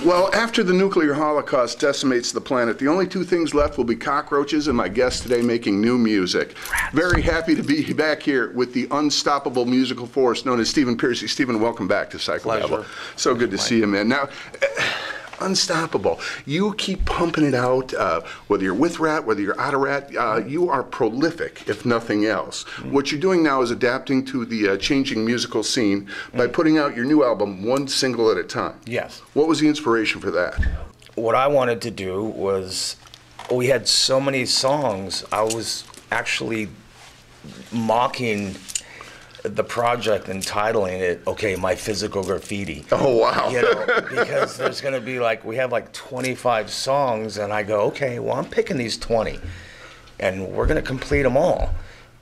Well, after the nuclear holocaust decimates the planet, the only two things left will be cockroaches and my guest today making new music. Very happy to be back here with the unstoppable musical force known as Stephen Pearcy. Stephen, welcome back to Psychobabble. So good to see you, man. Now, unstoppable. You keep pumping it out, whether you're with Rat, whether you're out of Rat, you are prolific, if nothing else. What you're doing now is adapting to the changing musical scene by putting out your new album one single at a time. Yes. What was the inspiration for that? What I wanted to do was, we had so many songs, I was actually mocking the project, entitling it, okay, My Physical Graffiti. Oh, wow. You know, because there's going to be we have 25 songs, and I go, okay, well, I'm picking these 20, and we're going to complete them all.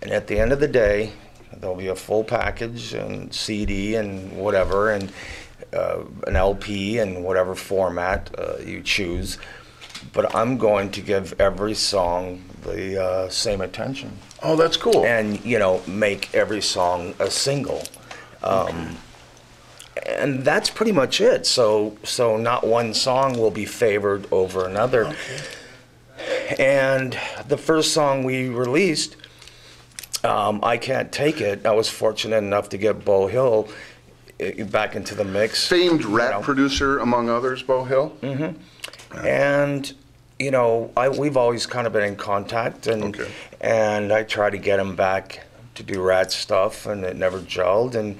And at the end of the day, there'll be a full package and CD and whatever, and an LP and whatever format you choose. But I'm going to give every song the same attention. Oh, that's cool. And, make every song a single. And that's pretty much it. So not one song will be favored over another. Okay. And the first song we released, I Can't Take It, I was fortunate enough to get Beau Hill back into the mix. Famed Rat producer, among others, Beau Hill? Mm-hmm. And we've always kind of been in contact, and I tried to get him back to do Rat stuff, and it never gelled. And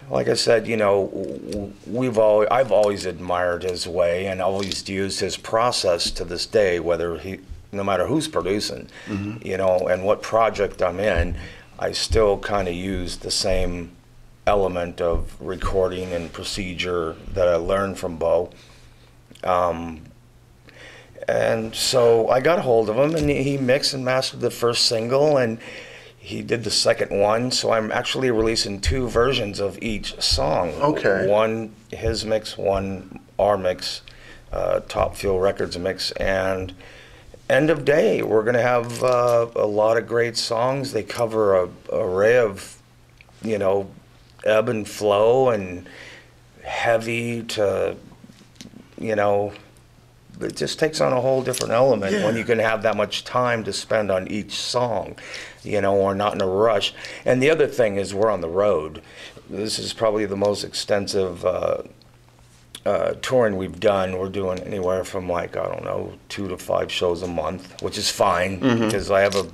like I said, I've always admired his way and always used his process to this day, no matter who's producing, and what project I'm in, I still kind of use the same element of recording and procedure that I learned from Beau. And so I got a hold of him, and he mixed and mastered the first single, and he did the second one. So I'm actually releasing 2 versions of each song. Okay. One his mix, one our mix, Top Fuel Records mix. And end of day, we're going to have a lot of great songs. They cover a array of, ebb and flow and heavy to, it just takes on a whole different element when you can have that much time to spend on each song, or not in a rush. And the other thing is we're on the road. This is probably the most extensive touring we've done. We're doing anywhere from 2 to 5 shows a month, which is fine because I have a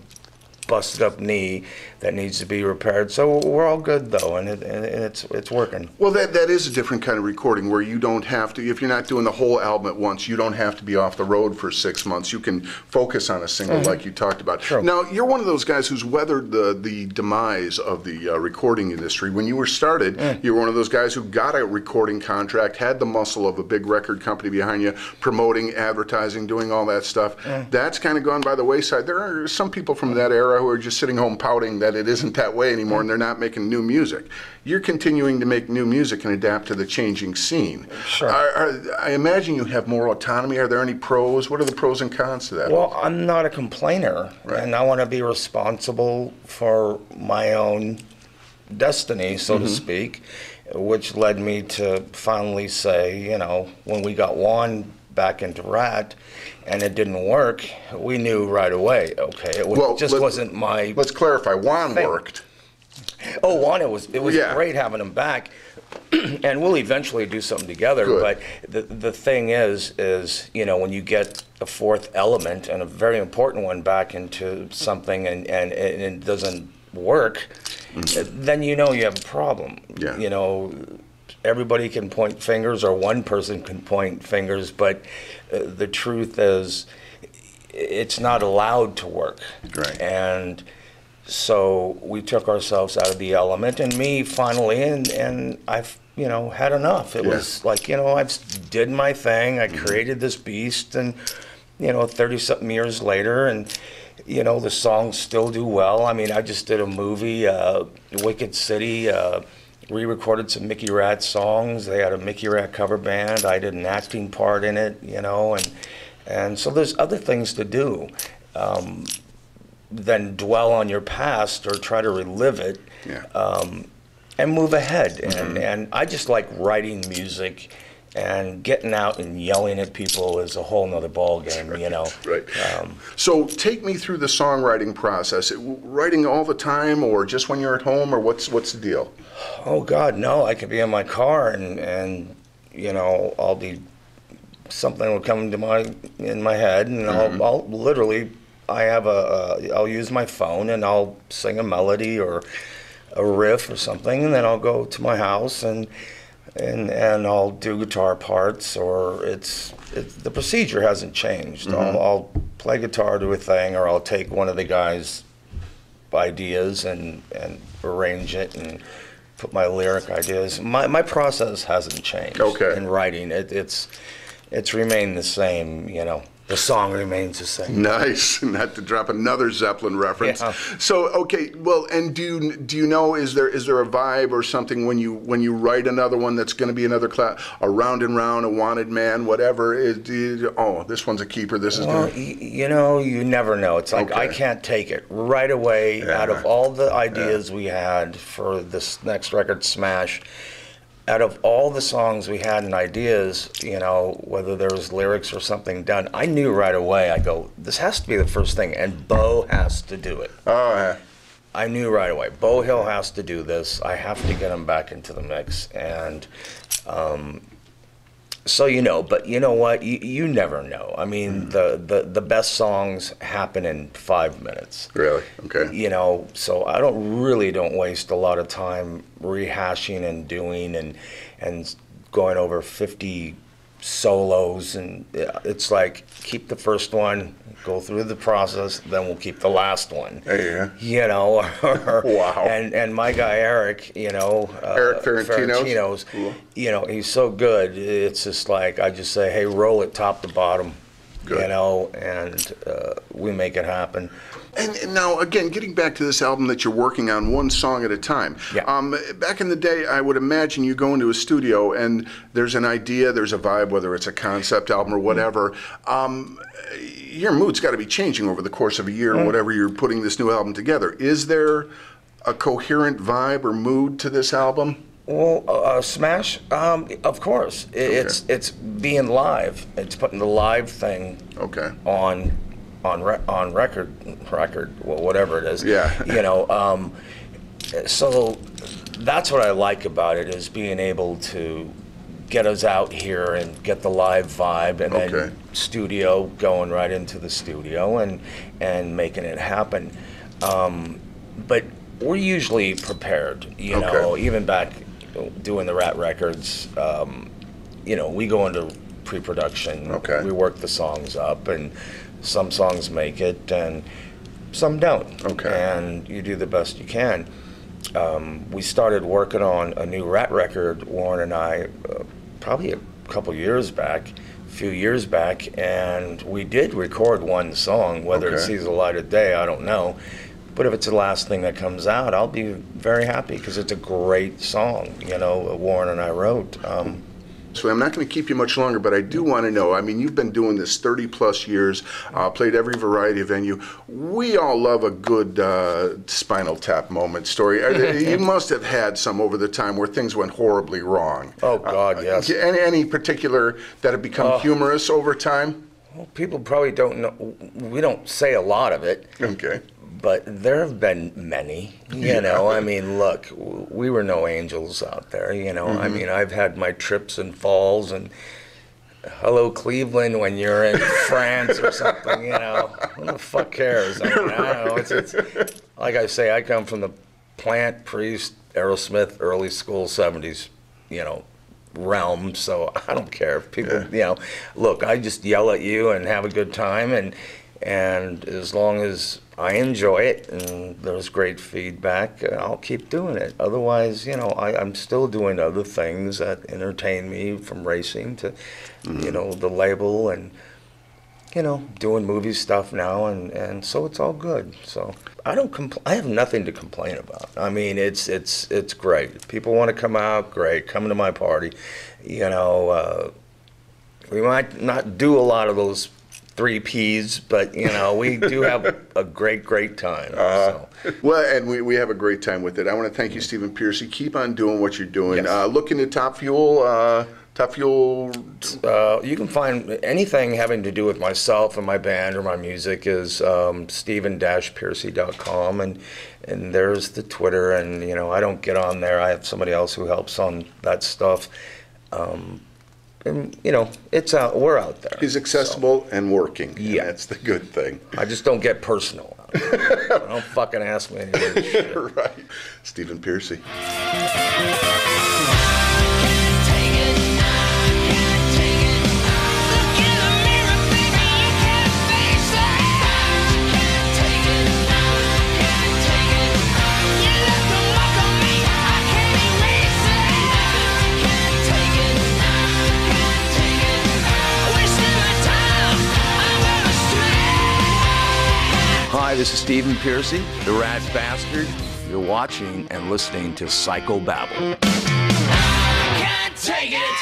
busted up knee that needs to be repaired. So we're all good though, and it's working. Well, that is a different kind of recording where you don't have to, if you're not doing the whole album at once, you don't have to be off the road for 6 months. You can focus on a single like you talked about. Sure. Now, you're one of those guys who's weathered the demise of the recording industry. When you were started, you were one of those guys who got a recording contract, had the muscle of a big record company behind you, promoting, advertising, doing all that stuff. That's kind of gone by the wayside. There are some people from that era who are just sitting home pouting that it isn't that way anymore and they're not making new music. You're continuing to make new music and adapt to the changing scene. Sure. I imagine you have more autonomy. Are there any pros? What are the pros and cons to that? Well, I'm not a complainer, and I want to be responsible for my own destiny, so to speak, which led me to finally say, when we got Juan back into Rat and it didn't work, we knew right away, okay, it wasn't my Let's clarify, Juan thing. Worked. Oh, Juan, it was great having him back, and we'll eventually do something together. Good. But the thing is when you get a fourth element and a very important one back into something and it doesn't work, then you have a problem. Yeah. Everybody can point fingers, or one person can point fingers, but the truth is, it's not allowed to work. Right. And so we took ourselves out of the element, and me finally, and I've, you know, had enough. It was like, you know, I've did my thing. I created this beast, and, you know, 30-something years later, and, you know, the songs still do well. I mean, I just did a movie, Wicked City, re-recorded some Mickey Rat songs. They had a Mickey Rat cover band. I did an acting part in it, you know, and so there's other things to do than dwell on your past or try to relive it. And move ahead. And I just like writing music, and getting out and yelling at people is a whole nother ball game, you know. Right. So take me through the songwriting process. Writing all the time, or just when you're at home, or what's the deal? Oh God, no! I could be in my car, and you know, I'll be, something will come into in my head, and I'll literally, I'll use my phone and I'll sing a melody or a riff or something, and then I'll go to my house and I'll do guitar parts, or the procedure hasn't changed. I'll play guitar to a thing, or I'll take one of the guys' ideas and arrange it and put my lyric ideas. My process hasn't changed. Okay. In writing, it's remained the same, you know. The song remains the same. Nice. Not to drop another Zeppelin reference. Yeah. So, okay, well, and do you know, is there a vibe or something when you write another one that's going to be another a Round and Round, a Wanted Man, whatever? Oh, this one's a keeper. This is well, good. You know, you never know. It's like, I can't take it right away. Out of all the ideas we had for this next record, Smash, out of all the songs we had and ideas, you know, whether there was lyrics or something done, I knew right away. I go, this has to be the first thing, and Bo has to do it. Oh, yeah. I knew right away. Bo Hill has to do this. I have to get him back into the mix, and so, you know. But you know what? You never know. I mean, the best songs happen in 5 minutes. Really? Okay. You know, so I don't waste a lot of time rehashing and doing and going over 50 solos, and it's like, keep the first one, go through the process, then we'll keep the last one. Yeah. You know, Wow. And my guy Eric, you know, Eric Ferentino's, cool. You know, he's so good. It's just like, I just say, hey, roll it top to bottom. Good. You know, and we make it happen. And now, again, getting back to this album that you're working on, one song at a time. Yeah. Back in the day, I would imagine you go into a studio and there's an idea, there's a vibe, whether it's a concept album or whatever. Your mood's got to be changing over the course of a year or whatever you're putting this new album together. Is there a coherent vibe or mood to this album? Well, Smash, of course. It's being live. It's putting the live thing on record, well, whatever it is. Yeah. You know, so that's what I like about it, is being able to get us out here and get the live vibe, and then studio, going right into the studio and making it happen. But we're usually prepared, you know, even back doing the Rat records, you know, we go into pre-production. We work the songs up, and some songs make it and some don't. And you do the best you can. We started working on a new Rat record, Warren and I, probably a few years back, and we did record one song. Whether it sees the light of day, I don't know. But if it's the last thing that comes out, I'll be very happy, because it's a great song, you know, Warren and I wrote. So I'm not going to keep you much longer, but I do want to know, I mean, you've been doing this 30-plus years, played every variety of venue. We all love a good Spinal Tap moment story. You must have had some over the time where things went horribly wrong. Oh, God, yes. Any particular that have become humorous over time? Well, people probably don't know. We don't say a lot of it. But there have been many, you know. I mean, look, we were no angels out there, you know. I mean, I've had my trips and falls, and hello, Cleveland, when you're in France or something, you know. Who the fuck cares? I mean, I don't know. It's like I say, I come from the Plant, Priest, Aerosmith, early school 70s, you know, realm, so I don't care if people, you know. Look, I just yell at you and have a good time, and And as long as I enjoy it and there's great feedback, I'll keep doing it. Otherwise, you know, I'm still doing other things that entertain me, from racing to, you know, the label, and, you know, doing movie stuff now, and so it's all good. So I have nothing to complain about. I mean, it's great. People want to come out, great. Come to my party. You know, we might not do a lot of those 3 Ps, but, you know, we do have a great time. So. Well, and we have a great time with it. I want to thank you, Stephen Pearcy. Keep on doing what you're doing. Yes. Look into Top Fuel. Top Fuel. You can find anything having to do with myself and my band or my music is Stephen-Pearcy.com, and there's the Twitter, and, you know, I don't get on there. I have somebody else who helps on that stuff. And, you know, it's out. We're out there. He's accessible and working. Yeah, that's the good thing. I just don't get personal. Don't fucking ask me any weird shit. Right, Stephen Pearcy. Hi, this is Stephen Pearcy, the Rad Bastard. You're watching and listening to Psycho Babble. I can't take it.